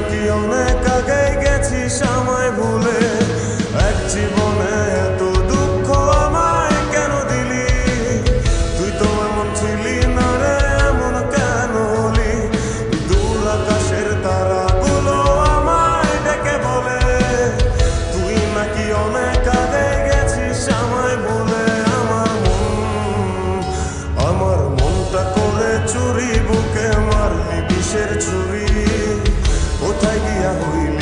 নাকি অনেক আগে গেছিস আমায় ভুলে। এক জীবনে এত দুঃখ আমায় কেন দিলি? তুই তো এমন ছিলি না রে, এমন কেন হলি? দূর আকাশের তারাগুলো আমায় ডেকে বলে তুই নাকি অনেক আগে গেছিস আমায় ভুলে। আমার মনটা করে চুরি, বুকে মারলি বিষের ছুরি। কোথায় গিয়া হইল